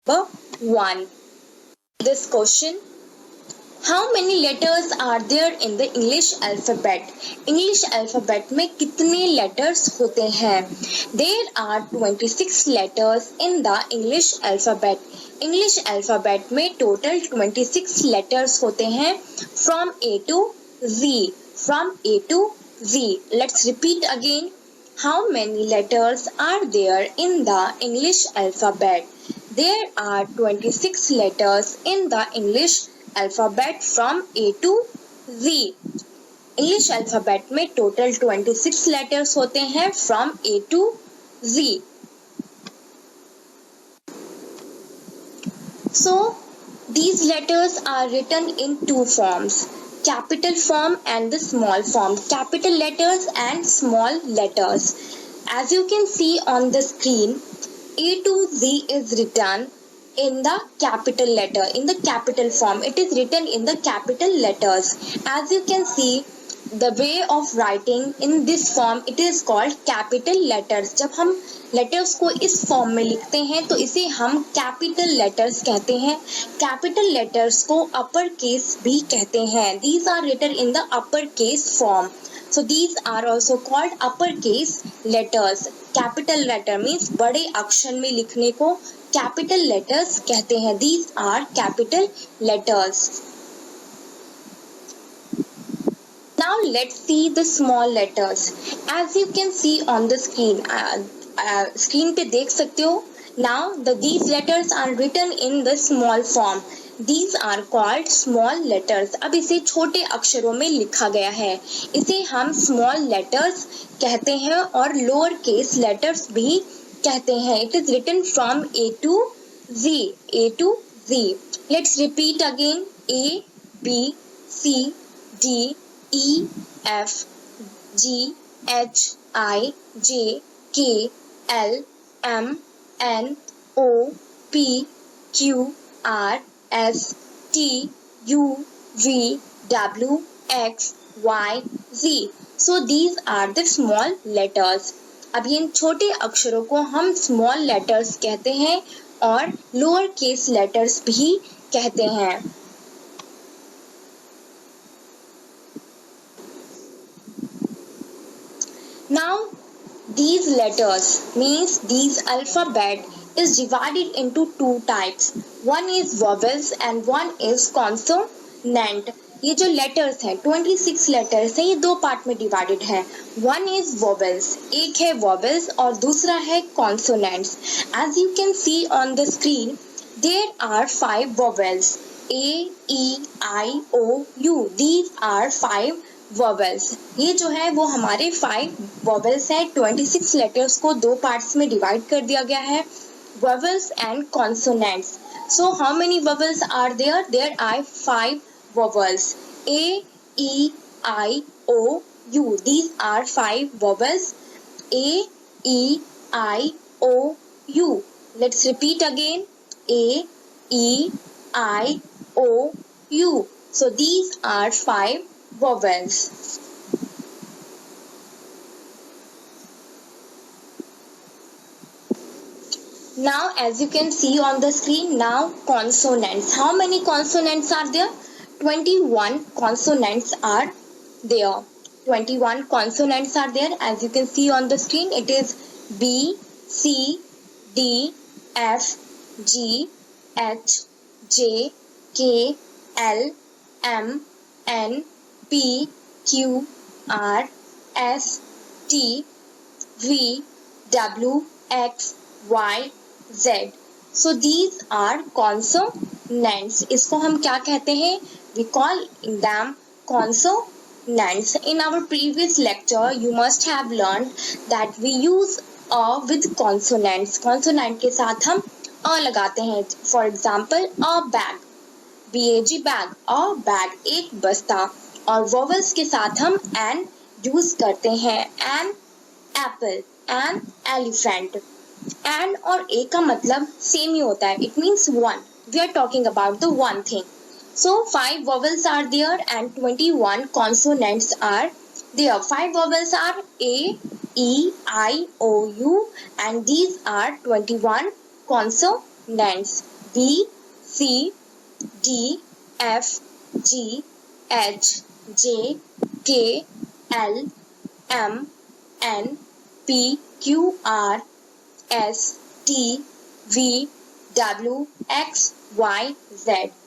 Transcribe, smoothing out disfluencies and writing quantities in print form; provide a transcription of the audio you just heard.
Number 1. This question: How many letters are there in the English alphabet? English alphabet में कितने letters होते हैं? There are 26 letters in the English alphabet. English alphabet में total 26 letters होते हैं from A to Z. From A to Z. Let's repeat again. How many letters are there in the English alphabet? There are 26 letters in the English alphabet from A to Z. English alphabet में total 26 letters होते हैं from A to Z. So these letters are written in two forms: capital form and the small form. Capital letters and small letters. As you can see on the screen, A to Z is written in the capital letter, in the capital form. It is written in the capital letters. As you can see, the way of writing in this form, it is called capital letters. जब हम letters को इस form में लिखते हैं तो इसे हम capital letters कहते हैं. Capital letters को upper case भी कहते हैं. These are written in the upper case form. So these are also called uppercase letters. Capital letter means बड़े अक्षर में लिखने को capital letters कहते हैं. These are capital letters. Now let's see the small letters. As you can see on the screen, screen पे देख सकते हो. Now these letters are written in the small form. These are called small letters. अब इसे छोटे अक्षरों में लिखा गया है. इसे हम small letters कहते हैं और lower case letters भी कहते हैं. It is written from A to Z. A to Z. Let's repeat again. A, B, C, D, E, F, G, H, I, J, K, L, M, N, O, P, Q, R, S, T, U, V, W, X, Y, Z. So these are the small letters. अब इन छोटे अक्षरों को हम small letters कहते हैं और lower case letters भी कहते हैं. Now these letters means these alphabet is divided into two types. One is vowels and one is consonant. ये जो letters हैं 26 letters हैं, ये दो part में divided है. One is vowels, एक है vowels और दूसरा है consonants. As you can see on the screen, there are 5 vowels: A, E, I, O, U. These are 5 vowels. ये जो है वो हमारे 5 vowels हैं. 26 letters को दो parts में divide कर दिया गया है. Vowels and consonants. So how many vowels are there? There are 5 vowels: A, E, I, O, U. These are 5 vowels: A, E, I, O, U. Let's repeat again. A, E, I, O, U. So these are 5 vowels. Now as you can see on the screen, now consonants. How many consonants are there? 21 consonants are there. 21 consonants are there. As you can see on the screen, it is B, C, D, F, G, H, J, K, L, M, N, P, Q, R, S, T, V, W, X, Y, Z. So these are consonants. इसको हम क्या कहते हैं? We call them consonants. In our previous lecture, you must have learned that we use a with consonants. Consonant के साथ हम a लगाते हैं. For example, a bag, bag, bag, a bag, एक बस्ता. और vowels के साथ हम an use करते हैं. An apple, an elephant. And और a का मतलब same ही होता है. It means one. We are talking about the one thing. So 5 vowels are there and 21 consonants are there. 5 vowels are A, E, I, O, U, and these are 21 consonants. B, C, D, F, G, H, J, K, L, M, N, P, Q, R, S, T, V, W, X, Y, Z.